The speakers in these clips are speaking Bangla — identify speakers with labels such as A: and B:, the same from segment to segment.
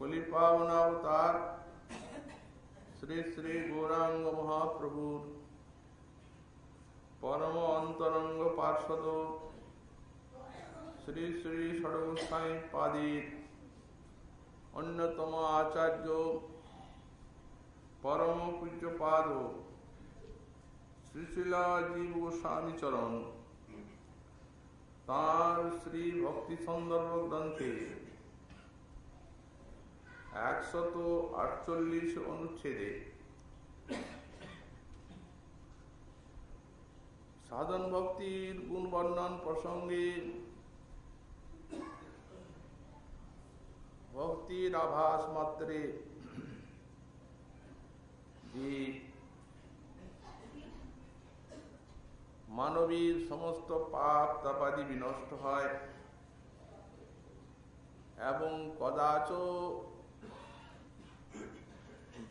A: কলিপাবনাবতার শ্রী শ্রী গৌরাঙ্গ মহাপ্রভুর পরম অন্তরঙ্গ পার্ষদ শ্রী শ্রী ষড়গোস্বামী পাদির অন্যতম আচার্য পরম পূজ্যপাদ শ্রীশিলা জীব গোস্বামী চরণ তাঁর শ্রী ভক্তি সন্দর্ভ গ্রন্থে 148 অনুচ্ছেদে সাধন ভক্তির গুণ বর্ণন প্রসঙ্গে ভক্তির আভাস মাত্রে যে মানবীর সমস্ত পাপ তাপাদি বিনষ্ট হয় এবং কদাচ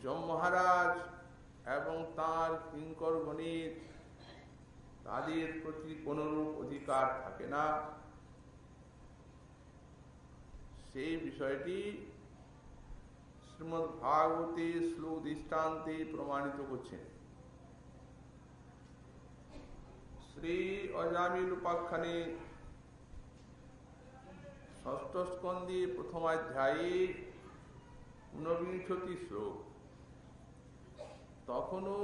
A: যম মহারাজ এবং তাঁর কিঙ্কর গণিত তাদের প্রতি কোনরূপ অধিকার থাকে না, সেই বিষয়টি শ্রীমদ্ ভাগবতে শ্লোক দৃষ্টান্তে প্রমাণিত করছেন। শ্রী অজামিল উপাখ্যানে ষষ্ঠ স্কন্ধে প্রথম অধ্যায়ে 49 শ্লোক। তখনও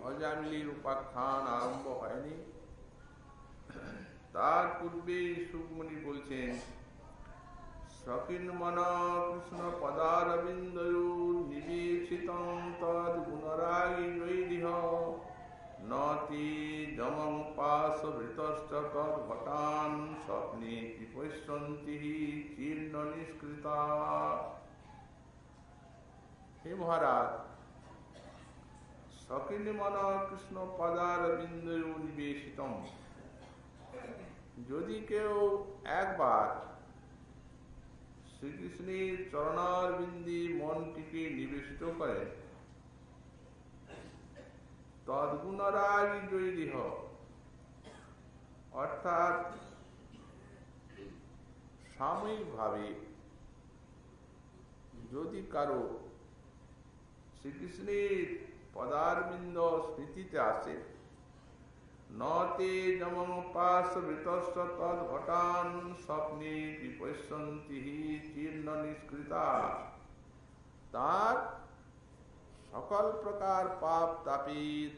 A: অজামিলের উপাখ্যান আরম্ভ হয়নি। তার পূর্বে সুকমণি বলছেন, সকিন্মন কৃষ্ণ পদারবিন্দয়োর নিবেশিতং তদ গুণরাগী জৈরিহ নতি যমমুপাসবৃতশ্চ তদ্ঘটান স্বপ্নে বিপশ্যন্তি চীর্ণ নিষ্কৃতা। হে মহারাজ, সকিন্মন কৃষ্ণ পদারবিন্দয়োর নিবেশিতং, যদি কেউ একবার শ্রীকৃষ্ণের চরণারবিন্দে মনটিকে নিবেশিত করে, তদ্গুণরাগী জৈরিহ, অর্থাৎ সাময়িকভাবে যদি কারো শ্রীকৃষ্ণের পদারবিন্দ স্মৃতিতে আসে, নতে যমমুপাসবৃতশ্চ তদ্ঘটান স্বপ্নে বিপশ্যন্তি চীর্ণ নিষ্কৃতা, তার সকল প্রকার পাপ তাপের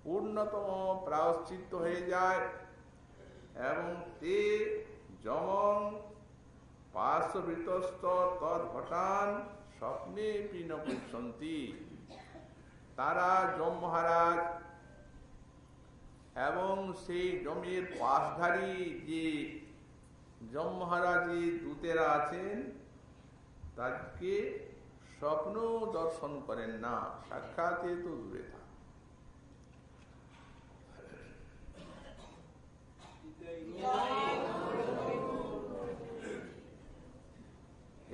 A: পূর্ণতম প্রায়শ্চিত্ত হয়ে যায় এবং তে যমং পার্শ্ববৃতশ্চ তদ্ঘটান স্বপ্নে ন পশ্যন্তি, তারা যম মহারাজ এবং সেই যমের পাশধারী যে যম মহারাজের দূতেরা আছেন তাকে স্বপ্ন দর্শন করেন না, সাক্ষাতে তো দূরে থাক।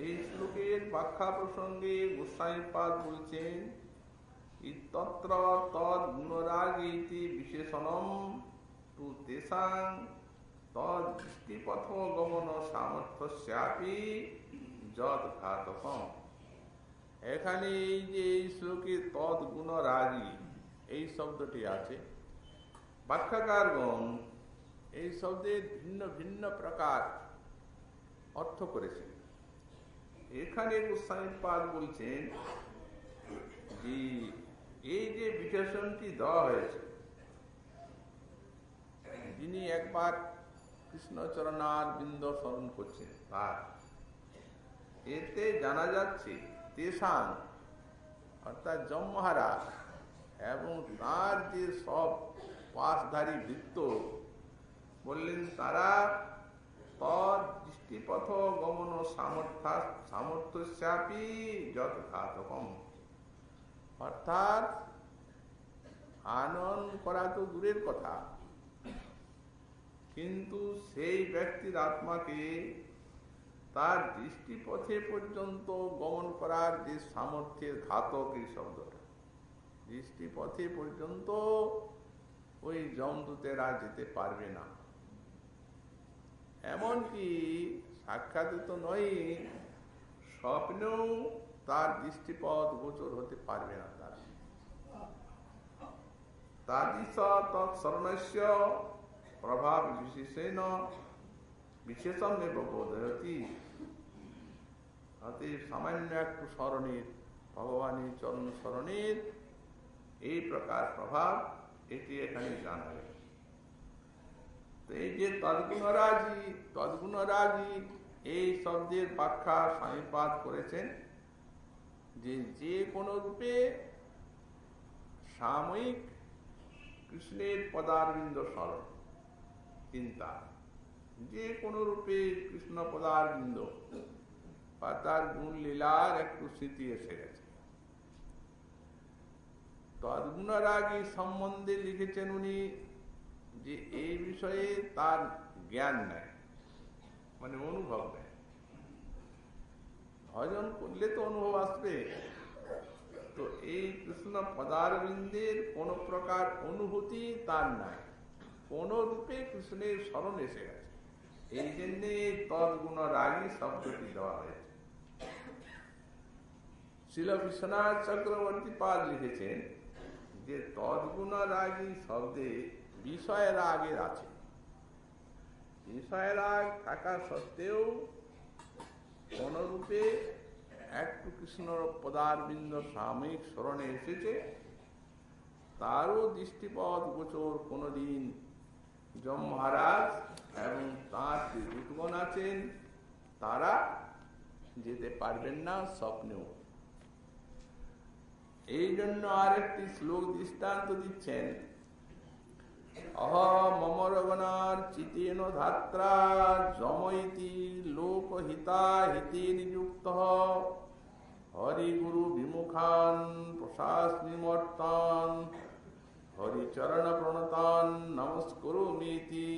A: এই শ্লোকের ব্যাখ্যা প্রসঙ্গে গোস্বামীপাদ বলছেন, ইত্যত্র তদ গুণরাগীতি বিশেষণম তু তেষাং তদ দৃষ্টিপথ গমন সামর্থ্যস্যাপি যৎ ঘাতকম। এখানে এই যে এই শ্লোকে তদ গুণরাগী এই শব্দটি আছে, ব্যাখ্যাকারগণ এই শব্দের ভিন্ন ভিন্ন প্রকার অর্থ করেছেন। এখানে গোস্বামীপাদ বলছেন যে এই যে বিশেষণটি দেওয়া হয়েছে, যিনি একবার কৃষ্ণচরণার বৃন্দ স্মরণ করছেন, তার এতে জানা যাচ্ছে তেষাং অর্থাৎ যম মহারাজ এবং তার যে সব পাশধারী বৃত্ত বললেন, তারা তদ দৃষ্টিপথ গমন সামর্থ্যস্যাপি যৎ ঘাতকম, অর্থাৎ আনয়ন করা তো দূরের কথা, কিন্তু সেই ব্যক্তির আত্মাকে তার দৃষ্টিপথে পর্যন্ত গমন করার যে সামর্থ্যের ঘাতক এই শব্দটা, দৃষ্টিপথে পর্যন্ত ওই যমদূতেরা যেতে পারবে না। এমনকি সাক্ষাৎ তো নয়, স্বপ্নেও তার দৃষ্টিপথ গোচর হতে পারবে না। তার তাদিশ তৎশরণস্য প্রভাব বিশেষেণ বিশেষমেব বোধয়তি। অতএব সামান্য একটু স্মরণের, ভগবানের চরণ স্মরণের এই প্রকার প্রভাব, এটি এখানে জানা গেল। তো এই যে তদ্গুণরাজি এই শব্দের ব্যাখ্যা স্বামীপাদ করেছেন যে যে কোনো রূপে সাময়িক কৃষ্ণের পদারবিন্দ স্মরণ চিন্তা, যে কোনো রূপে কৃষ্ণ পদারবিন্দ বা তার গুণ লীলার একটু স্মৃতি এসে গেছে। তদ্গুণরাগী সম্বন্ধে লিখেছেন উনি যে এই বিষয়ে তার জ্ঞান নেই, মানে অনুভব নেই। ভজন করলে তো অনুভব আসবে। তো এই কৃষ্ণ পদারবিন্দের কোন প্রকার অনুভূতি তার নাই, কোন রূপে কৃষ্ণের স্মরণ এসে গেছে। এই জন্যে তদ্গুণরাগী শব্দটি দেওয়া হয়েছে। শ্রীল বিশ্বনাথ চক্রবর্তী পাল লিখেছেন যে তদ্গুণরাগী শব্দে বিষয় রাগের আছে। বিষয় রাগ থাকা সত্ত্বেও কোন রূপে একটু কৃষ্ণ পদারবিন্দ সাময়িক স্মরণে এসেছে, তারও দৃষ্টিপথ গোচর কোনদিন যম মহারাজ এবং তাঁর যে দূতগণ আছেন তারা যেতে পারবেন না স্বপ্নেও। এই জন্য আরেকটি শ্লোক দৃষ্টান্ত দিচ্ছেন। মমরগণার চিতেন ধাত্রা যমইতি লোকহিতা হিতে নিযুক্ত হরিগুরু বিমুখান প্রশাসনিমর্তান হরিচরণ প্রণতান নমস্কুরুমিতি।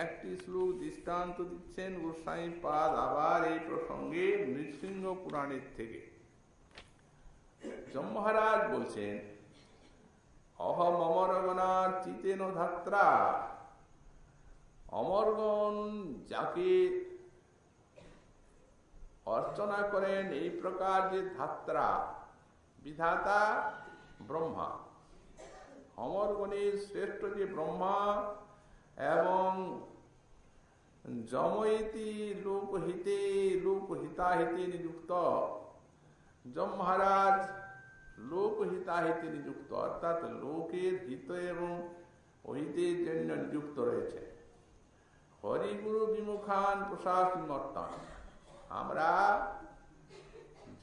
A: একটি শ্লোক দৃষ্টান্ত দিচ্ছেন গোস্বামীপাদ আবার এই প্রসঙ্গে নৃসিংহ পুরাণের থেকে। যম মহারাজ বলছেন, অহম অমরগণার চিতেন ধাত্রা, অমরগণ যাকে অর্চনা করেন এই প্রকার যে ধাত্রা, বিধাতা ব্রহ্মা, অমরগণের শ্রেষ্ঠ যে ব্রহ্মা এবং যমইতি লোকহিতে লোকহিতাহিতে নিযুক্ত, যম মহারাজ লোকহিতাহিতে নিযুক্ত, অর্থাৎ লোকের হিত এবং অহিতের জন্য নিযুক্ত রয়েছে। হরিগুরু বিমুখান প্রশাসনিমর্তান, আমরা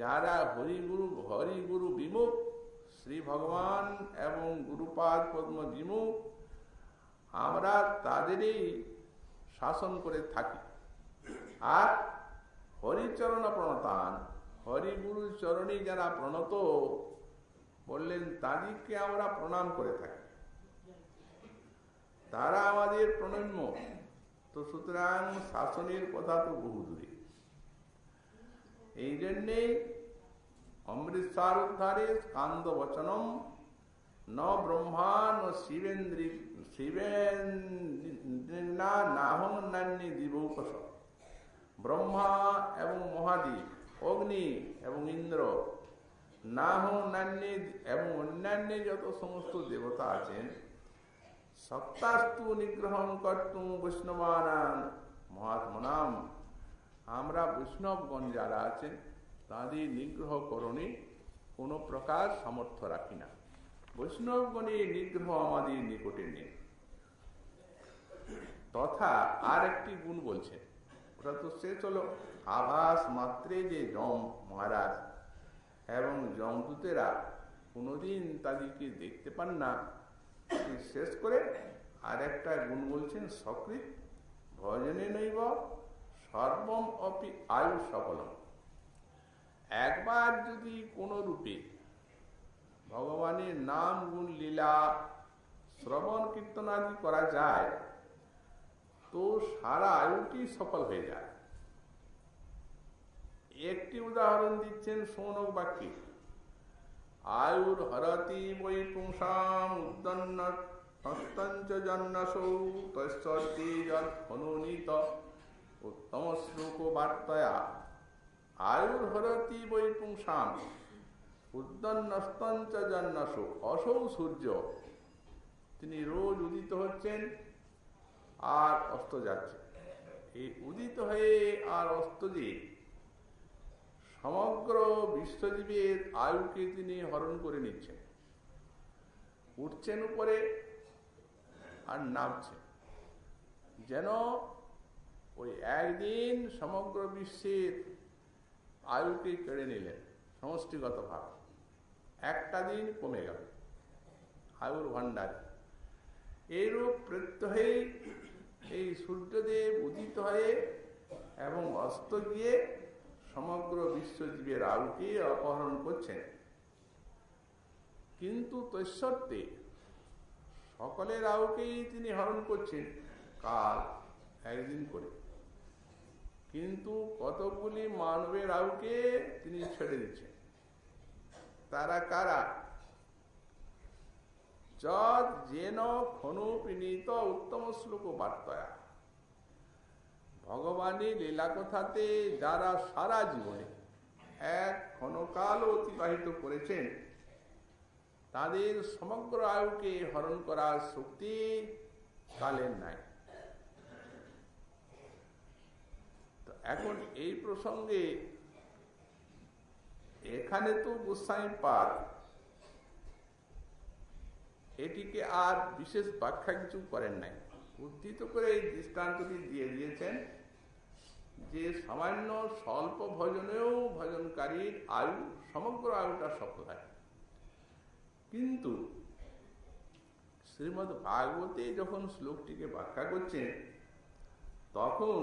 A: যারা হরিগুরু বিমুখ, শ্রী ভগবান এবং গুরুপাদ পদ্ম বিমুখ, আমরা তাদেরই শাসন করে থাকি। আর হরিচরণ প্রণতান, হরিগুরু চরণে যারা প্রণত, বললেন তাদেরকে আমরা প্রণাম করে থাকি, তারা আমাদের প্রণম্য। তো সুতরাং শাসনের কথা তো বহু দূরে। এই জন্যে অমৃতসর উদ্ধারে স্কান্দ বচনম ন ব্রহ্মা ন শিবেন্দ্রিনা নাহং নান্যে দিবৌকশ। ব্রহ্মা এবং মহাদেব, অগ্নি এবং ইন্দ্র, নাহং নান্যে এবং অন্যান্য যত সমস্ত দেবতা আছেন, সত্তাস্তু নিগ্রহং কর্তুম বৈষ্ণবানাং মহাত্মনাম, আমরা বৈষ্ণবগণ যারা আছেন তাদের নিগ্রহ করণে কোনো প্রকার সামর্থ্য রাখি না। বৈষ্ণবগণের নিগ্রহ আমাদের নিকটে নেই। তথা আর একটি গুণ বলছেন, ওটা তো শেষ হলো। আভাস মাত্রে যে যম মহারাজ এবং যমদূতেরা কোনোদিন তাদেরকে দেখতে পান না, শেষ করে আর একটা গুণ বলছেন, সকৃত ভজনে নৈব সর্বম অপি আয়ু সকলম। একবার যদি কোনো রূপে ভগবানের নাম গুণ লীলা শ্রবণ কীর্তনাদি করা যায়, তো সারা আয়ুটি সফল হয়ে যায়। একটি উদাহরণ দিচ্ছেন শৌনক বাক্যে, আয়ুর হরতি বৈ পুংসাম উদ্দন্ন হস্তঞ্চ জন্নসৌ তস্যতি যৎ হনুনীত উত্তম শ্লোক বার্তয়া আয়ুর্হরতি বৈপুংসাম উদ্যন্নস্তঞ্চ জন্নসু অসৌ সূর্য। তিনি রোজ উদিত হচ্ছেন আর অস্ত যাচ্ছেন। এই উদিত হয়ে আর অস্ত যে সমগ্র বিশ্বজীবের আয়ুকে তিনি হরণ করে নিচ্ছেন। উঠছেন উপরে আর নামছেন, যেন ওই একদিন সমগ্র বিশ্বের আয়ুকে কেড়ে নিলেন সমষ্টিগত ভাবে। একটা দিন কমে গেল আয়ুর ভাণ্ডারে। এইরূপ প্রত্যহে এই সূর্যদেব উদিত হয়ে এবং অস্ত গিয়ে সমগ্র বিশ্বজীবের আয়ুকে অপহরণ করছেন। কিন্তু তৈসত্যে সকলের আয়ুকেই তিনি হরণ করছেন কাল একদিন করে, কিন্তু কতগুলি মানবের আয়ুকে তিনি ছেড়ে দিচ্ছেন। তারা কারা? যদ যেন খনু পিনীত উত্তম শ্লোক বার্তয়া। ভগবানের লীলা কথাতে যারা সারা জীবনে এক ক্ষণকাল অতিবাহিত করেছেন, তাদের সমগ্র আয়ুকে হরণ করার শক্তি কালের নাই। তো এখন এই প্রসঙ্গে এখানে তো গোস্বামীপাদ এটিকে আর বিশেষ ব্যাখ্যা কিছু করেন নাই, উদ্ধৃত করে এই দৃষ্টান্তটি দিয়ে দিয়েছেন যে সামান্য স্বল্প ভজনেও ভজনকারীর আয়ু সমগ্র আয়ুটা সফল হয়। কিন্তু শ্রীমদ্ ভাগবতে যখন শ্লোকটিকে ব্যাখ্যা করছেন, তখন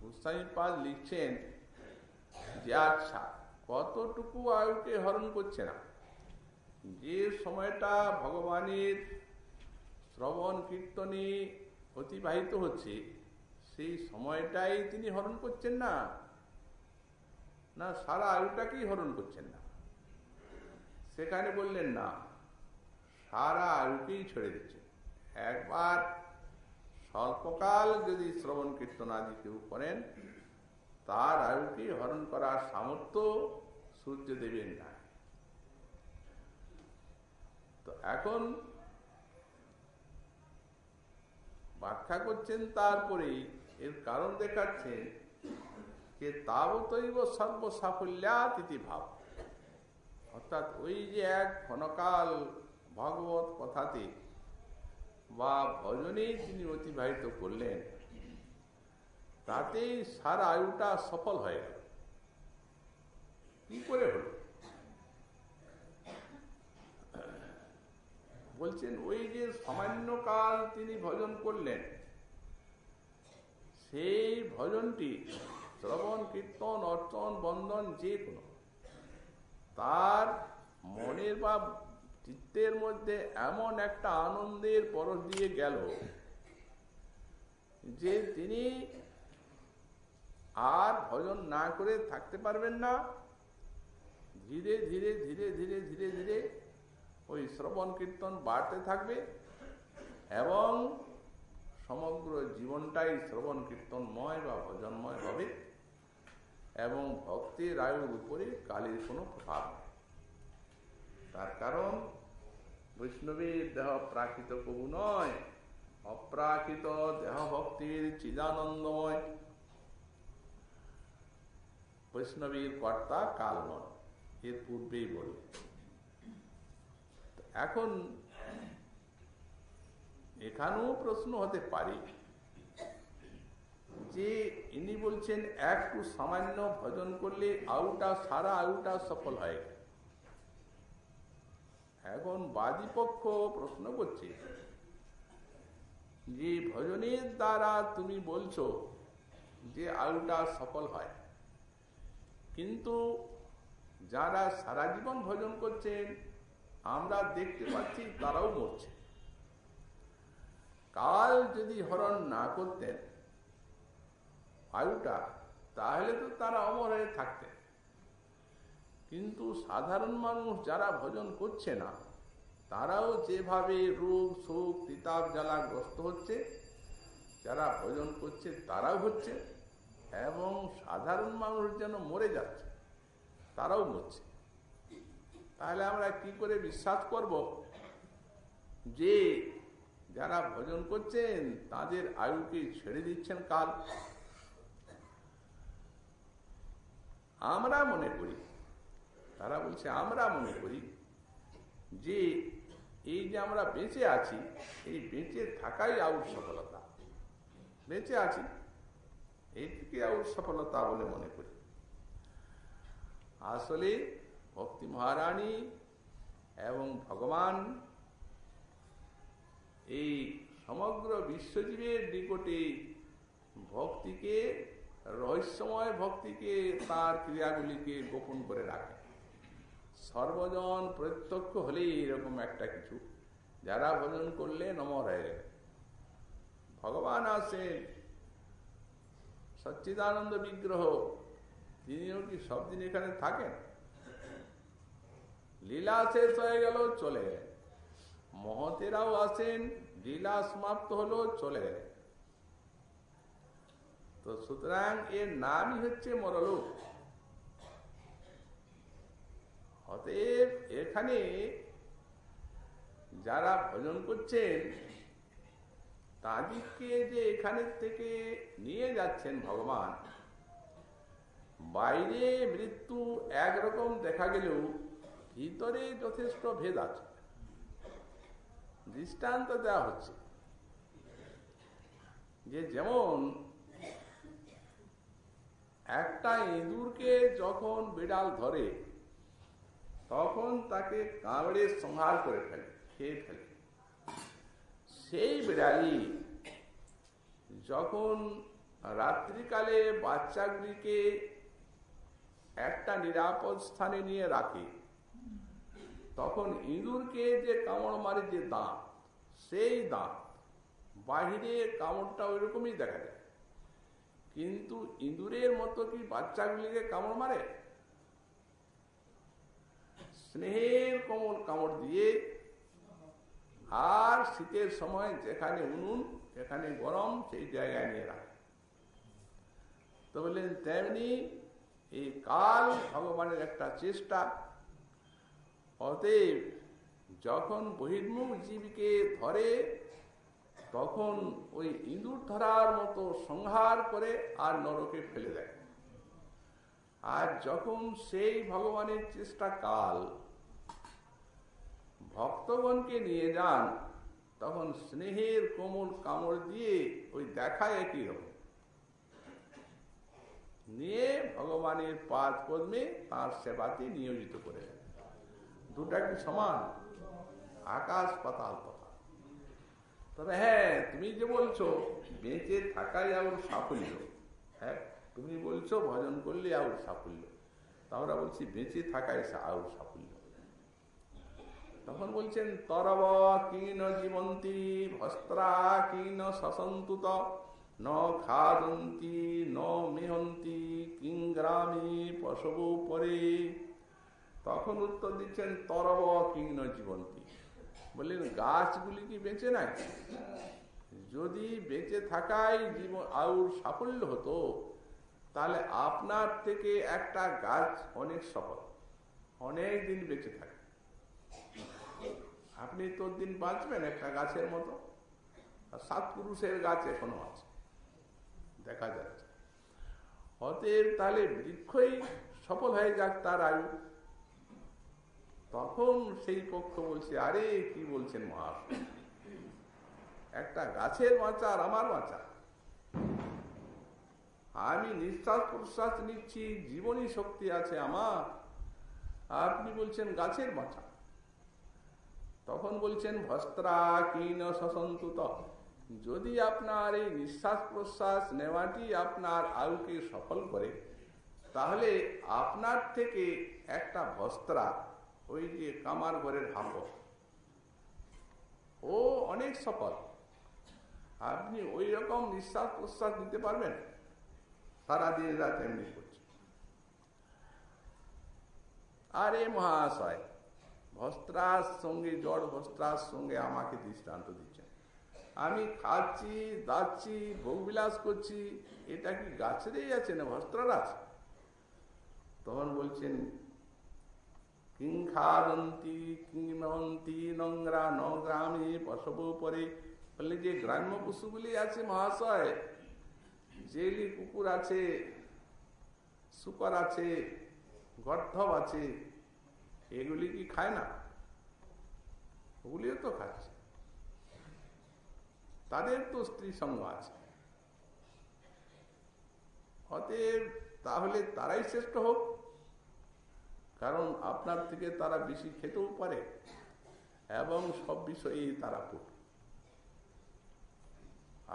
A: গোস্বামীপাদ লিখছেন যে আচ্ছা, কতটুকু আয়ুকে হরণ করছে না? যে সময়টা ভগবানের শ্রবণ কীর্তনে অতিবাহিত হচ্ছে, সেই সময়টাই তিনি হরণ করছেন না, না সারা আয়ুটাকেই হরণ করছেন না? সেখানে বললেন না, সারা আয়ুকেই ছেড়ে দিচ্ছেন। একবার স্বল্পকাল যদি শ্রবণ কীর্তন আদি কেউ করেন, তার আয়ুকে হরণ করার সামর্থ্য সূর্যদেবের নাই। তো এখন ব্যাখ্যা করছেন, তারপরে এর কারণ দেখাচ্ছেন যে তাবতৈব সর্ব সাফল্যাতিথি ভাব। অর্থাৎ ওই যে এক ক্ষণকাল ভগবত কথাতে বা ভজনে তিনি অতিবাহিত করলেন, তাতেই সারা আয়ুটা সফল হয়ে গেল। কি করে হল? বলছেন ওই যে সামান্য কাল তিনি ভজন করলেন, সেই ভজনটি শ্রবণ কীর্তন অর্চন বন্দন যে কোনো, তার মনের বা চিত্তের মধ্যে এমন একটা আনন্দের পরশ দিয়ে গেল যে তিনি আর ভজন না করে থাকতে পারবেন না। ধীরে ধীরে ধীরে ধীরে ধীরে ধীরে ওই শ্রবণ কীর্তন বাড়তে থাকবে এবং সমগ্র জীবনটাই শ্রবণ কীর্তনময় বা ভজনময় হবে, এবং ভক্তের আয়ুর উপরে কালের কোনো প্রভাব নেই। তার কারণ বৈষ্ণবের দেহ প্রাকৃত কবু নয়, অপ্রাকৃত দেহ ভক্তির চিদানন্দময়। বৈষ্ণবের কর্তা কাল নয়, এর পূর্বেই বললেন। এখন এখানেও প্রশ্ন হতে পারে যে ইনি বলছেন একটু সামান্য ভজন করলে আয়ুটা সারা আয়ুটা সফল হয়ে গেল। এখন বাদীপক্ষ প্রশ্ন করছে যে ভজনের দ্বারা তুমি বলছো যে আয়ুটা সফল হয়, কিন্তু যারা সারা জীবন ভজন করছেন আমরা দেখতে পাচ্ছি তারাও মরছে। কাল যদি হরণ না করতেন আয়ুটা, তাহলে তো তারা অমর হয়ে থাকতেন। কিন্তু সাধারণ মানুষ যারা ভজন করছে না, তারাও যেভাবে রোগ শোক তিতাব জ্বালা গ্রস্ত হচ্ছে, যারা ভজন করছে তারাও হচ্ছে, এবং সাধারণ মানুষ যেন মরে যাচ্ছে, তারাও মরছে। তাহলে আমরা কি করে বিশ্বাস করব যে যারা ভজন করছেন তাদের আয়ুকে ছেড়ে দিচ্ছেন কাল? আমরা মনে করি, তারা বলছে আমরা মনে করি যে এই যে আমরা বেঁচে আছি, এই বেঁচে থাকাই আউর সফলতা। বেঁচে আছি এইটিকে আউর সফলতা বলে মনে করি। আসলে ভক্তি মহারানী এবং ভগবান এই সমগ্র বিশ্বজীবের নিকটে ভক্তিকে, রহস্যময় ভক্তিকে, তার ক্রিয়াগুলিকে গোপন করে রাখে। সর্বজন প্রত্যক্ষ হলেই এরকম একটা কিছু, যারা ভজন করলে নমর হয়ে গেলে ভগবান আসেন, সচ্চিদানন্দ বিগ্রহ, তিনিও কি সব দিন এখানে থাকেন? লীলা শেষ হয়ে গেল, চলে গেলেন। মহতেরাও আসেন, লীলা সমাপ্ত হলো, চলে গেলেন। তো সুতরাং এর নামই হচ্ছে মরলোক। অতএব এখানে যারা ভজন করছেন তাদেরকে যে এখানে থেকে নিয়ে যাচ্ছেন ভগবান, বাইরে মৃত্যু একরকম দেখা গেলেও ভিতরে যথেষ্ট ভেদ আছে। দৃষ্টান্ত দেওয়া হচ্ছে যে যেমন একটা ইঁদুরকে যখন বিড়াল ধরে তখন তাকে কামড়ে সংহার করে ফেলে, খেয়ে ফেলে। সেই বিড়ালি যখন রাত্রিকালে বাচ্চাগুলিকে একটা নিরাপদ স্থানে নিয়ে রাখে, তখন ইঁদুরকে যে কামড় মারে যে দাঁত, সেই দাঁত বাহিরে কামড়টা ওই রকমই দেখা যায়, কিন্তু ইঁদুরের মতো কি বাচ্চাগুলিকে কামড় মারে? স্নেহের কোমল কামড় দিয়ে, আর শীতের সময় যেখানে উনুন যেখানে গরম সেই জায়গায় নিয়ে রাখে। তো বললেন তেমনি এই কাল ভগবানের একটা চেষ্টা। অতএব যখন বহির্মুখ জীবকে ধরে তখন ওই ইঁদুর ধরার মতো সংহার করে আর নরকে ফেলে দেয়। আর যখন সেই ভগবানের চেষ্টা কাল ভক্তগণকে নিয়ে যান, তখন স্নেহের কোমল কামড় দিয়ে ওই দেখায় একই রকম নিয়ে ভগবানের পাদ পদ্মে তাঁর সেবাতে নিয়োজিত করে দেন। দুটা কি সমান? আকাশ পাতাল কথা। তবে হ্যাঁ, তুমি যে বলছো বেঁচে থাকাই আউর সাফল্য, হ্যাঁ তুমি বলছো ভজন করলে আউর সাফল্য, আমরা বলছি বেঁচে থাকাই আউর সাফল্য। তখন বলছেন তরব কিন জীবন্তী ভস্ত্রা কিন সসন্তুত ন খাদন্তি ন মেহন্তি কিং গ্রামে পশবু পরে। তখন উত্তর দিচ্ছেন তরব কিন জীবন্তী। বললেন গাছগুলি কি বেঁচে নাই? যদি বেঁচে থাকাই জীবন আউর সাফল্য হতো, তাহলে আপনার থেকে একটা গাছ অনেক সফল, অনেক দিন বেঁচে থাকে। আপনি তোর দিন বাঁচবেন একটা গাছের মতো। আর 7 পুরুষের গাছ এখনো আছে, দেখা যাচ্ছে। অতএব তাহলে বৃক্ষই সফল হয়ে যাক তার আয়ু। তখন সেই পক্ষ বলছে আরে কি বলছেন মহাশয়, একটা গাছের বাঁচা আর আমার বাঁচা, আমি নিঃশ্বাস প্রশ্বাস নিচ্ছি, জীবনী শক্তি আছে আমার, আপনি বলছেন গাছের বাঁচা। তখন বলছেন ভস্ত্রা কিন সসন্তুত। যদি আপনার এই নিঃশ্বাস প্রশ্বাস নেওয়াটি আপনার আয়ুকে সফল করে, তাহলে আপনার থেকে একটা ভস্ত্রা, ওই যে কামার ঘরের হাঁপড়, ও অনেক সফল। আপনি ওই রকম নিঃশ্বাস প্রশ্বাস দিতে পারবেন? সারাদিন রাত এমনি করছে। আরে মহাশয়, ভস্ত্রার সঙ্গে, জড় ভস্ত্রার সঙ্গে আমাকে দৃষ্টান্ত দিচ্ছেন। আমি খাচ্ছি দাচ্ছি ভোগবিলাস করছি, এটা কি গাছেরই আছে না ভস্ত্রার আছে? তখন বলছেন কিং খাদন্তি কিংবন্তি নোংরা নগ্রামে পশব পরে, বললে যে গ্রাম্য পশুগুলি আছে মহাশয়, জেলি কুকুর আছে, শুকর আছে, গর্ধব আছে, এগুলি কি খায় না? ওগুলিও তো খাচ্ছে, তাদের তো স্ত্রী সঙ্গ আছে। অতএব তাহলে তারাই শ্রেষ্ঠ হোক, কারণ আপনার থেকে তারা বেশি খেতেও পারে এবং সব বিষয়েই তারা পড়ে।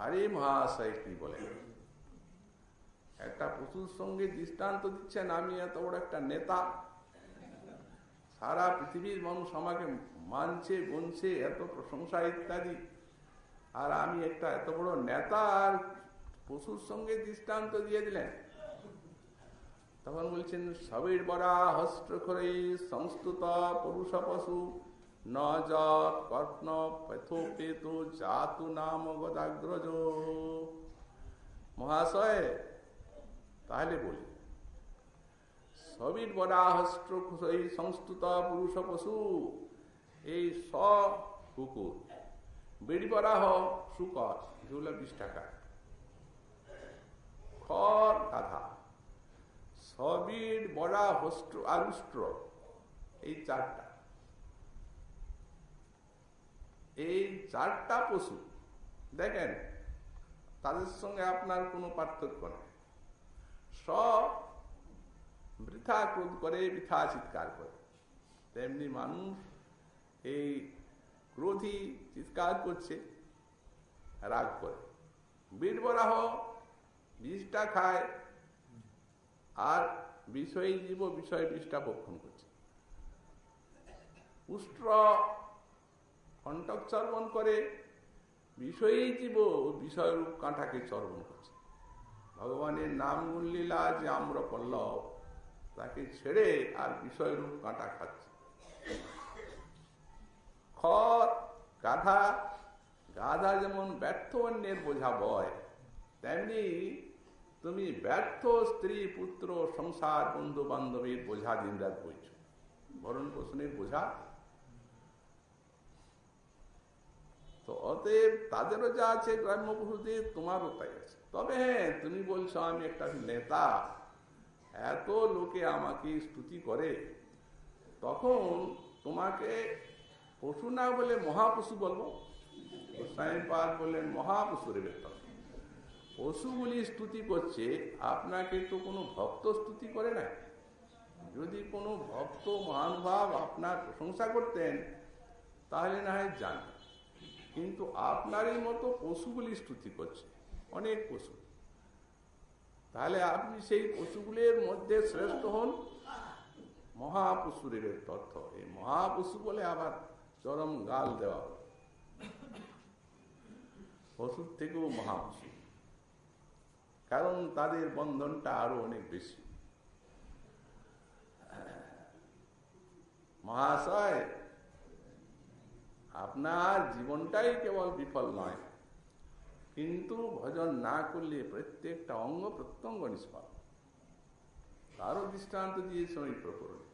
A: আরে মহাশয় কি বলেন, একটা পশুর সঙ্গে দৃষ্টান্ত দিচ্ছেন, আমি এত বড় একটা নেতা, সারা পৃথিবীর মানুষ আমাকে মানছে গুনছে, এত প্রশংসা ইত্যাদি, আর আমি একটা এত বড় নেতা আর পশুর সঙ্গে দৃষ্টান্ত দিয়ে দিলেন। তখন বলছেন সবীর বরা হস্ত্র করে সংস্তুত পুরুষ পশু ন যৎ কর্ণ পেথোপেত জাতু নাম গদাগ্রজ। মহাশয় তাহলে বলি, সবীর বরা হস্ত্র সংস্তুত পুরুষ পশু, এই স কুকুর, বেড়ি বরাহ শুকর, যেগুলো 20 টাকা, খড় গাধা, সবির বড়া হস্ত্র আর উষ্ট্র, এই চারটা, এই চারটা পশু দেখেন তাদের সঙ্গে আপনার কোনো পার্থক্য নেই। সব বৃথা ক্রোধ করে, বৃথা চিৎকার করে, তেমনি মানুষ এই ক্রোধী চিৎকার করছে, রাগ করে। বীরবরাহ 20টা খায় আর বিষয় জীব বিষয় 20টা ভক্ষণ করছে। উষ্ট্র কণ্ঠক চর্বণ করে, বিষয়ী জীব বিষয়রূপ কাঁটাকে চর্বণ করছে। ভগবানের নাম গুণ লীলা যে আমরা পল্লব, তাকে ছেড়ে আর বিষয়রূপ কাঁটা খাচ্ছে। খড় গাধা, গাধা যেমন ব্যর্থ অন্যের বোঝা বয়, তেমনি তুমি ব্যর্থ স্ত্রী পুত্র সংসার বন্ধু বান্ধবীর বোঝা দিন রাত বইছ, ভরণ পোষণের বোঝা। তো অতএব তাদেরও যা আছে গ্রাম্য পশুদের, তোমারও তাই আছে। তবে হ্যাঁ, তুমি বলছো আমি একটা নেতা, এত লোকে আমাকে স্তুতি করে, তখন তোমাকে পশু না বলে মহাপশু বলবো। গোস্বামীপাদ বললেন মহাপশুর বেতন। পশুগুলি স্তুতি করছে, আপনাকে তো কোনো ভক্ত স্তুতি করে না। যদি কোনো ভক্ত মহানুভাব আপনার প্রশংসা করতেন তাহলে না হয় জানেন, কিন্তু আপনারই মতো পশুগুলি স্তুতি করছে, অনেক পশু। তাহলে আপনি সেই পশুগুলির মধ্যে শ্রেষ্ঠ হন। মহাপশুরের তথ্য, এই মহাপশু বলে আবার চরম গাল দেওয়া, পশুর থেকেও মহাপশু, কারণ তাদের বন্ধনটা আরো অনেক বেশি। মহাশয়, আপনার জীবনটাই কেবল বিফল নয়, কিন্তু ভজন না করলে প্রত্যেকটা অঙ্গ প্রত্যঙ্গ নিষ্ফল। তারও দৃষ্টান্ত দিয়েছে ওই প্রকরণে।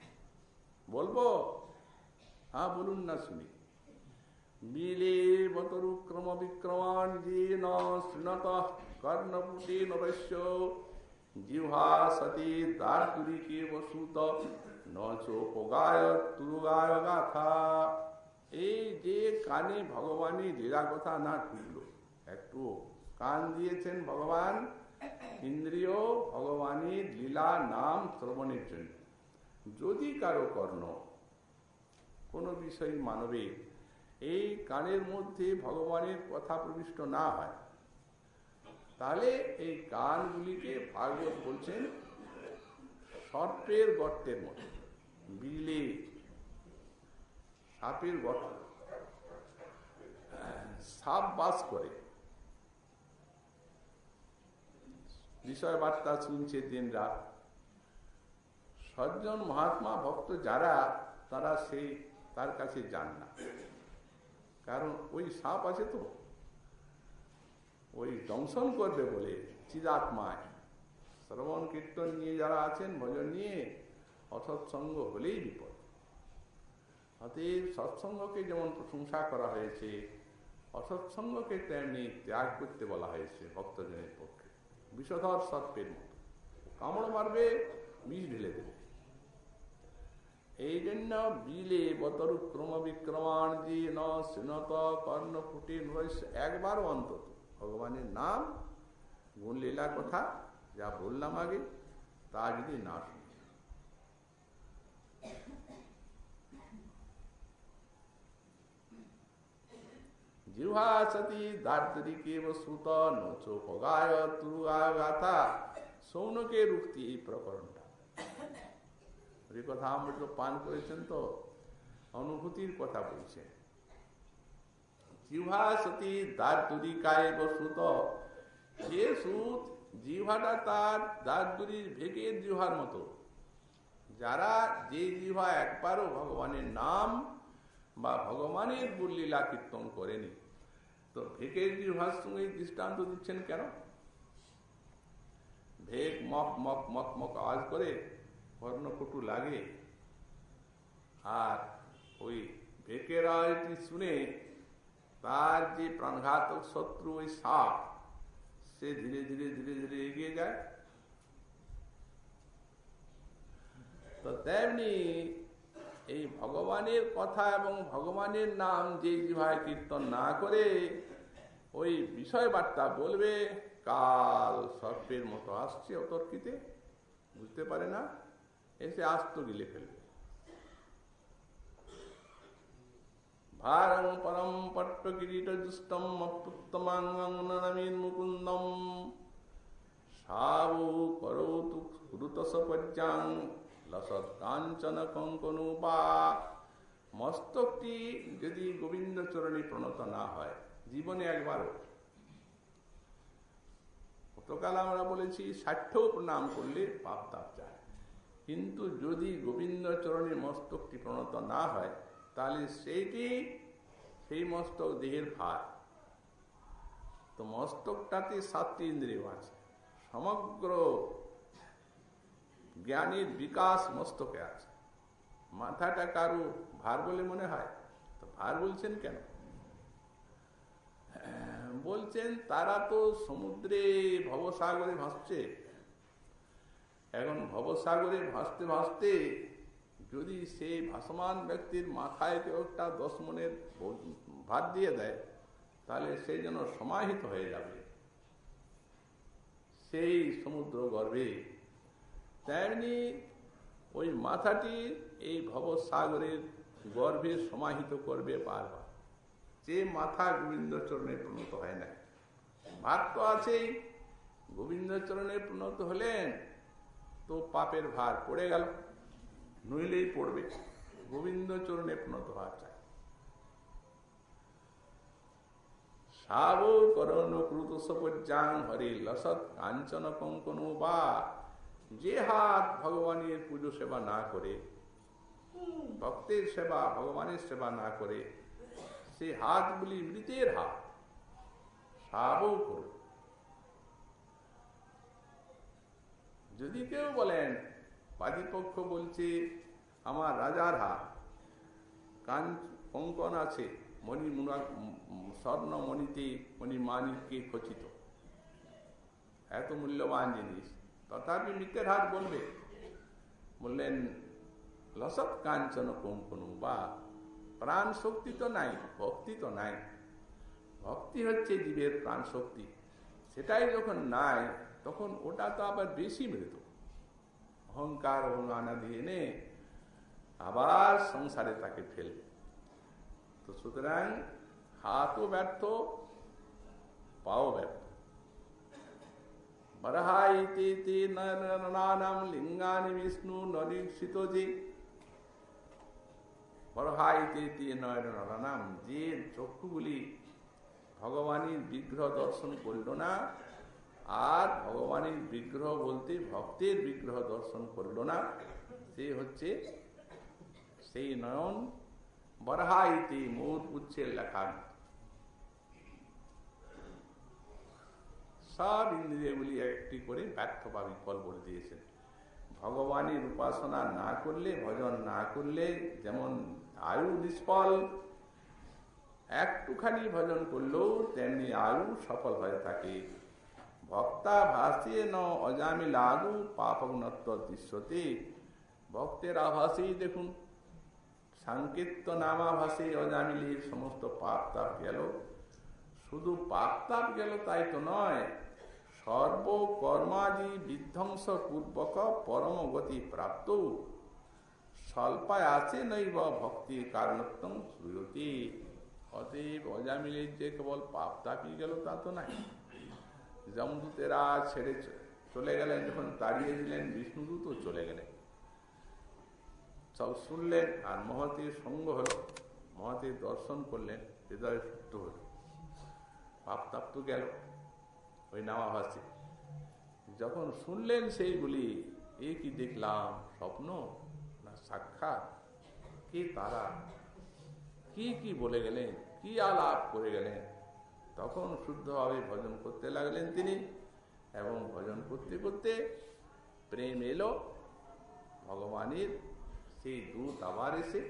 A: বলবো? হ্যাঁ বলুন না শুনি। বিলে বতরু ক্রম বিক্রমণ যেন শৃণত কর্ণপুটে নবস্য জিহ্বা সতী দ্বারতুরিকে বসুত নোপগায় তুরুগায় গাথা। এই যে কানে ভগবানের লীলা কথা না ঢুকলো, একটু কান দিয়েছেন ভগবান ইন্দ্রিয় ভগবানের লীলা নাম শ্রবণের জন্য, যদি কারো কর্ণ কোনো বিষয় মানবে এই কানের মধ্যে ভগবানের কথা প্রবিষ্ট না হয়, তাহলে এই কানগুলিকে ভাগবত বলছেন সর্পের গর্তের মতো। বিলে সাপের গর্ত, সাপ বাস করে, বিষয় বার্তা শুনছে দিন রাত। সজ্জন মহাত্মা ভক্ত যারা, তারা সেই তার কাছে যান না, কারণ ওই সাপ আছে তো, ওই দংশন করবে বলে চিদাত্মায় শ্রবণ কীর্তন নিয়ে যারা আছেন, ভজন নিয়ে, অসৎসঙ্গ হলেই বিপদ। অতএব সৎসঙ্গকে যেমন প্রশংসা করা হয়েছে, অসৎসঙ্গকে তেমনি ত্যাগ করতে বলা হয়েছে ভক্তজনের পক্ষে। বিষধর সর্পের মতো কামড় মারবে, বিষ ঢেলে দেবে। এই জন্য বিলে বতরু ক্রম বিক্রমাণ যে ন শ্রীনত কর্ণ ফুটে নৈশ, একবারও অন্তত ভগবানের নাম গুণলীলা কথা যা বললাম আগে তা যদি না শুনে। জিহ্বা সতী দার্দরিকে বসুত নোচো ভগায় তুরুগায় গাথা। সৌনকের উক্তি এই প্রকরণটা। এই কথা অমৃত পান করেছেন তো অনুভূতির কথা বলছেন। জিহ্বা সতী দার্দরিকায় বসুত, যে সুত জিহ্বাটা তার দার্দুরির ভেগের জিহ্বার মতো। যারা যে জিহ্বা একবারও ভগবানের নাম বা ভগবানের গুণলীলা কীর্তন করেনি, তো ভেগের জিহ্বার সঙ্গে দৃষ্টান্ত দিচ্ছেন কেন? Vague mock mock mock mock আওয়াজ করে, কর্ণকটু লাগে, আর ওই ভেকের আওয়াজটি শুনে তার যে প্রাণঘাতক শত্রু ওই সাপ, সে ধীরে ধীরে ধীরে ধীরে এগিয়ে যায়। তো তেমনি এই ভগবানের কথা এবং ভগবানের নাম যে জিহ্বায় কীর্তন না করে ওই বিষয় বার্তা বলবে, কাল সর্পের মতো আসছে অতর্কিতে, বুঝতে পারে না, এসে আস্ত গিলে ফেলবে। ভারং পরম পট্ট কিরীট দুষ্টম অপুত্তমাঙ্গনমিন মুকুন্দম সাবু করৌতু রুতস পর্যাং লসৎ কাঞ্চন কঙ্কনু বা। মস্তকটি যদি গোবিন্দ চরণে প্রণত না হয় জীবনে একবারও, গতকাল আমরা বলেছি 60 প্রণাম করলে পাপ তাপ যায়, কিন্তু যদি গোবিন্দ চরণে মস্তকটি প্রণত না হয় তাহলে সেই মস্তক দেহের ভার। তো মস্তকটাতে 7টি ইন্দ্রিয় আছে, সমগ্র জ্ঞানের বিকাশ মস্তকে আছে। মাথাটা কারু ভার বলে মনে হয়? তো ভার বলছেন কেন? বলছেন তারা তো সমুদ্রে ভবসাগরে ভাসছে। এখন ভবসাগরে ভাসতে ভাসতে যদি সেই ভাসমান ব্যক্তির মাথায় কেউ একটা 10 মণের ভার দিয়ে দেয়, তাহলে সেই যেন সমাহিত হয়ে যাবে সেই সমুদ্র গর্ভে। তেমনি ওই মাথাটি এই ভবসাগরের গর্ভে সমাহিত করবে বারবার। যে মাথা গোবিন্দ চরণে প্রণত হয় না, ভার তো আছেই, গোবিন্দ চরণে প্রণত হলেন তো পাপের ভার পড়ে গেল, নইলেই পড়বে। গোবিন্দ চরণে প্রণত হওয়া চাই। সাব করণ ক্রুত সপজ্জাং হরে লসৎ কাঞ্চন কঙ্কনু বা। যে হাত ভগবানের পুজো সেবা না করে, ভক্তের সেবা ভগবানের সেবা না করে, সে হাতগুলি মৃতের হাত। সাবও করো। যদি কেউ বলেন, বাদীপক্ষ বলছে আমার রাজার হাত, কঙ্কন আছে, মণি স্বর্ণ মণিতে মণিমাণিক্যে খচিত, এত মূল্যবান জিনিস, তথাপি মৃতের হাত বলবে? বললেন লসৎ কাঞ্চন কঙ্কনু বা। প্রাণ শক্তি তো নাই, ভক্তি তো নাই। ভক্তি হচ্ছে জীবের প্রাণ শক্তি, সেটাই যখন নাই তখন ওটা তো আবার বেশি মৃত। অহংকার অহংকানা দিয়ে নে আবার সংসারে তাকে ফেলবে। তো সুতরাং হাতও ব্যর্থ, পাও ব্যর্থ। বরহাইতে নানাম লিঙ্গানি বিষ্ণু নরীক্ষিত যে। বরহাইতে নয়নাম, যে চক্ষুগুলি ভগবানের বিগ্রহ দর্শন করল না, আর ভগবানের বিগ্রহ বলতে ভক্তের বিগ্রহ দর্শন করল না, সে হচ্ছে সেই নয়ন বরহাইতে মৌর পুচ্ছের লেখা। সব ইন্দ্রিয়গুলি একটি করে ব্যর্থ বা বিফল বলে দিয়েছেন। ভগবানের উপাসনা না করলে, ভজন না করলে যেমন আয়ু নিষ্ফল, একটুখানি ভজন করলেও তেমনি আয়ু সফল হয়ে থাকে। ভক্তা ভাসে ন অজামি লাগু পাপগ্নত্ব দৃশ্যতে। ভক্তের আভাসেই দেখুন, সাংকেত্য নামাভাসে অজামিলের সমস্ত পাপ তাপ গেল। শুধু পাপ তাপ গেল তাই তো নয়, সর্বকর্মাদি বিধ্বংস পূর্বক পরম গতি প্রাপ্ত। স্বল্পায় আছে নৈব ভক্তি কারণোত্তম শ্রুয়তে। অতএব অজামিলের যে কেবল পাপ তাপই গেল তা তো নাই। যমদূতেরা ছেড়ে চলে গেলেন, যখন তাড়িয়ে দিলেন, বিষ্ণুদূতও চলে গেলেন। সব শুনলেন, আর মহতের সঙ্গ হল, মহতের দর্শন করলেন, হৃদয় শুদ্ধ হল, পাপ তাপ তো গেল ওই নামাভাসে। যখন শুনলেন সেইগুলি, এ কি দেখলাম, স্বপ্ন না সাক্ষাৎ, কে তারা, কি কি বলে গেলেন, কি আলাপ করে গেলেন, তখন শুদ্ধভাবে ভজন করতে লাগলেন তিনি। এবং ভজন করতে করতে প্রেম এলো ভগবানের। সেই দূত আবার এসে,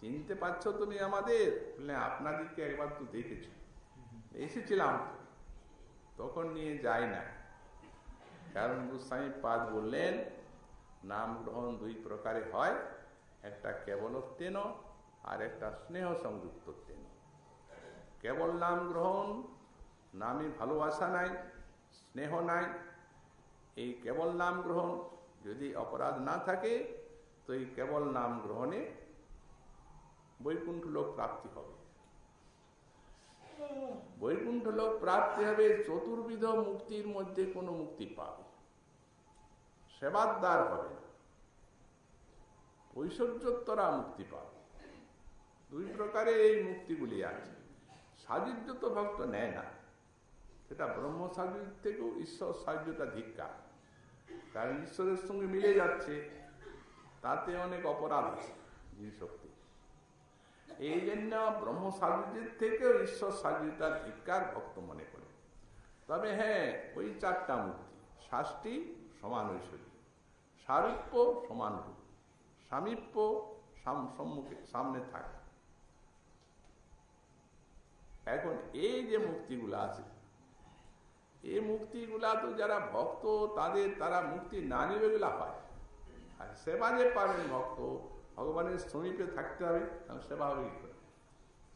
A: চিনতে পারছো তুমি আমাদের? বললেন, আপনাদেরকে একবার তো দেখেছি, এসেছিলাম, তখন নিয়ে যাই না। কারণ গোস্বামী পাদ বললেন, নাম গ্রহণ দুই প্রকারে হয়, একটা কেবলত্বেন আর একটা স্নেহ সংযুক্তত্বেন। কেবল নাম গ্রহণ, নামে ভালোবাসা নাই, স্নেহ নাই। এই কেবল নাম গ্রহণ যদি অপরাধ না থাকে, তো এই কেবল নাম গ্রহণে বৈকুণ্ঠ লোক প্রাপ্তি হবে। বৈকুণ্ঠ লোক প্রাপ্তি হবে, চতুর্বিধ মুক্তির মধ্যে কোনো মুক্তি পাবে, সেবাদ্বার হবে না, ঐশ্বর্যোত্তরা মুক্তি পাবে। দুই প্রকারে এই মুক্তিগুলি আছে। সাযুজ্য তো ভক্ত নেয় না, সেটা ব্রহ্ম সাযুজ্য থেকেও ঈশ্বর সাযুজ্যটা ধিক্কার। কারণ ঈশ্বরের সঙ্গে মিলে যাচ্ছে, তাতে অনেক অপরাধ আছে শক্তি। এই জন্য ব্রহ্ম সাযুজ্যের থেকেও ঈশ্বর সাযুজ্যটা ধিক্কার ভক্ত মনে করে। তবে হ্যাঁ, ওই চারটা মুক্তি, শাস্তি সমান ঐশ্বর্য, সারূপ্য সমান রূপ, সামীপ্য সম্মুখে সামনে থাকে। এখন এই যে মুক্তিগুলো আছে, এই মুক্তিগুলা তো যারা ভক্ত তারা মুক্তি না নিবে এগুলা হয়। আর সেবা যে পাবেন ভক্ত, ভগবানের সমীপে থাকতে হবে, কারণ সেবা হবে কি করে?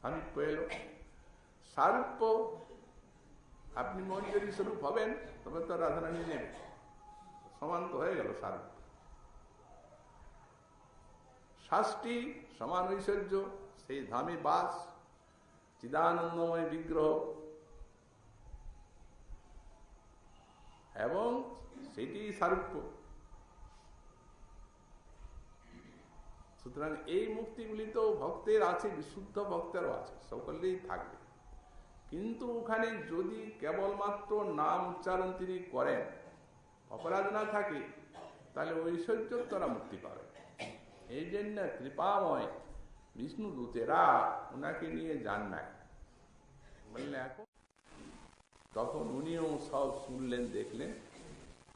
A: সামীপ্য এলো। সারূপ্য, আপনি মঞ্জুরি স্বরূপ হবেন, তবে তো রাধারানী নেবে, সমান তো হয়ে গেল সারূপ্য। শাস্তি সমান ঐশ্বর্য, সেই ধামে বাস, চিদানন্দময় বিগ্রহ, এবং সেটি সারূপ্য। সুতরাং এই মুক্তিগুলি তো ভক্তের আছে, বিশুদ্ধ ভক্তেরও আছে, সকলেই থাকবে। কিন্তু ওখানে যদি কেবলমাত্র নাম উচ্চারণ তিনি করেন, অপরাধ না থাকে, তাহলে ঐশ্বর্যোত্তরা মুক্তি পাবে। এই জন্য কৃপাময় বিষ্ণু দূতেরা ওনাকে নিয়ে যান নাই। বললেন এখন, তখন উনিও সব শুনলেন, দেখলেন,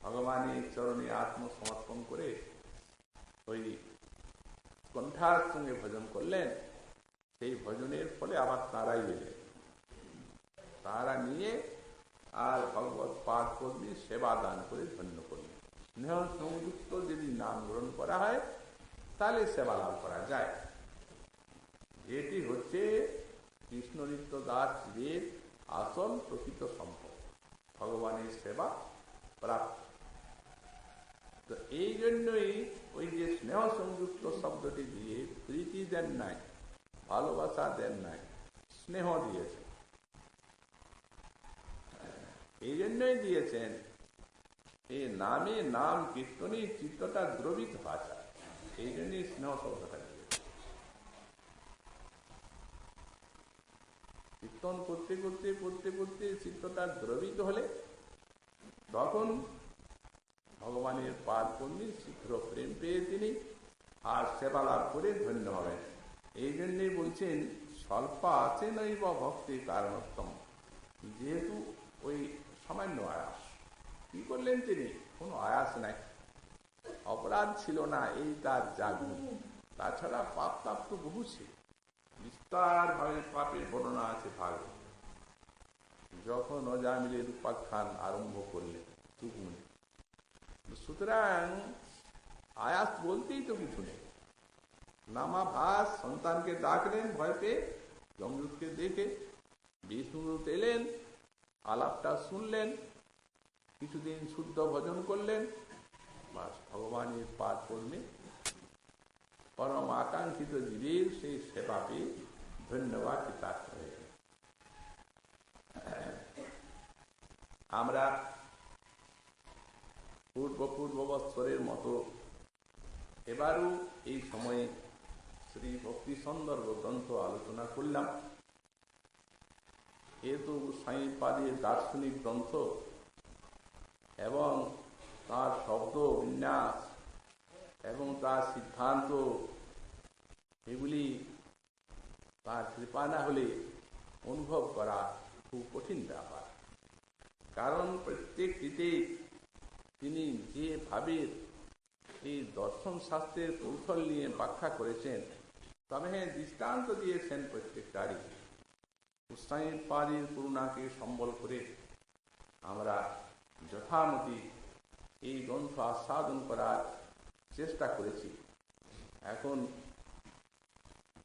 A: ভগবানের চরণে আত্মসমর্পণ করে ওই কণ্ঠার সঙ্গে ভজন করলেন। সেই ভজনের ফলে আবার তারাই এলেন, তারা নিয়ে আর ভগবত পাদ পদ্মী সেবা দান করে ধন্য করলেন। স্নেহ সংযুক্ত যদি নাম গ্রহণ করা হয়, তাহলে সেবা লাভ করা যায়। এটি হচ্ছে কৃষ্ণনিত্য দাস শিবের আসল প্রকৃত সম্পদ, ভগবানের সেবা প্রাপ্ত। তো এই জন্যই ওই যে স্নেহ সংযুক্ত শব্দটি দিয়ে প্রীতি দেন নাই, ভালোবাসা দেন নাই, স্নেহ দিয়েছেন। এই জন্যই দিয়েছেন, এই নামে নাম কীর্তনে চিত্তটা দ্রবিত ভাষা, এই জন্যই স্নেহ শব্দটা দিয়েছে। কীর্তন করতে করতে করতে করতে চিত্তটা দ্রবিত হলে তখন ভগবানের পাদ পদ্মে শীঘ্র প্রেম পেয়ে তিনি আর সেবা লাভ করে ধন্য হবেন। এই জন্যই বলছেন, স্বল্পা আছে নৈব ভক্তি কারণোত্তম। যেহেতু ওই সামান্য আয়াস। কি করলেন তিনি? কোনো আয়াস নাই, অপরাধ ছিল না, এই তার জাগুন। তাছাড়া পাপ তাপ তো বহু ছিল, বিস্তার ভাবে পাপের বর্ণনা আছে ভাগবত। যখন অজামিলের উপাখ্যান আরম্ভ করলেন তুগুনে, সুতরাং আয়াস বলতেই তো কিছু নেই। নামাভাস সন্তানকে ডাকলেন ভয় পেয়ে, যমদূতকে দেখে বিষ্ণুদূত এলেন, আলাপটা শুনলেন, কিছুদিন শুদ্ধ ভজন করলেন, বাস ভগবানের পাদ পড়লে পরম আকাঙ্ক্ষিত জীবের সেই সেবা পেয়ে ধন্যবাদ কৃতার্থ হয়ে গেল। আমরা পূর্ববৎসরের মতো এবারও এই সময়ে শ্রী ভক্তি সন্দর্ভ গ্রন্থ আলোচনা করলাম। এ তো সাঁইপাদের দার্শনিক গ্রন্থ এবং তার শব্দ বিন্যাস এবং তার সিদ্ধান্ত, এগুলি তার কৃপা না হলে অনুভব করা খুব কঠিন ব্যাপার। কারণ প্রত্যেকটিতে তিনি যেভাবে এই দর্শন শাস্ত্রের কৌশল নিয়ে ব্যাখ্যা করেছেন, তবে হ্যাঁ দৃষ্টান্ত দিয়েছেন প্রত্যেকটারই। সাঁইপাদের করুণাকে সম্বল করে আমরা যথামতি এই গ্রন্থ আস্বাদন করার চেষ্টা করেছি। এখন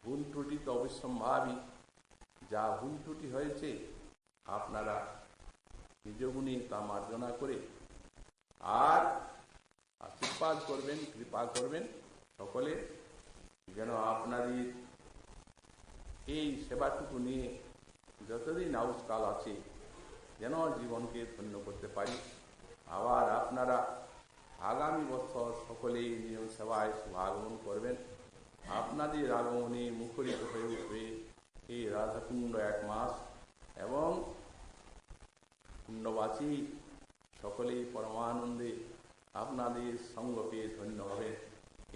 A: ভুল ত্রুটি তো অবশ্যম্ভাবী, যা ভুল ত্রুটি হয়েছে আপনারা নিজগুণে তা মার্জনা করে আর আশীর্বাদ করবেন, কৃপা করবেন সকলে, যেন আপনাদের এই সেবাটুকু নিয়ে যতদিন আউসকাল আছে যেন জীবনকে ধন্য করতে পারি। আবার আপনারা আগামী বছর সকলেই নিয়ম সেবায় শুভাগমন করবেন। আপনাদের আগমনে মুখরিত হয়ে উঠবে এই রাধাকুণ্ড 1 মাস, এবং কুণ্ডবাসী সকলেই পরমানন্দে আপনাদের সঙ্গ পেয়ে ধন্য হবে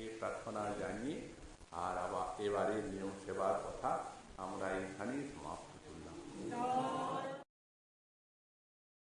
A: এই প্রার্থনা জানিয়ে আর আবার এবারের নিয়ম সেবার কথা আমরা এখানেই সমাপ্ত করলাম।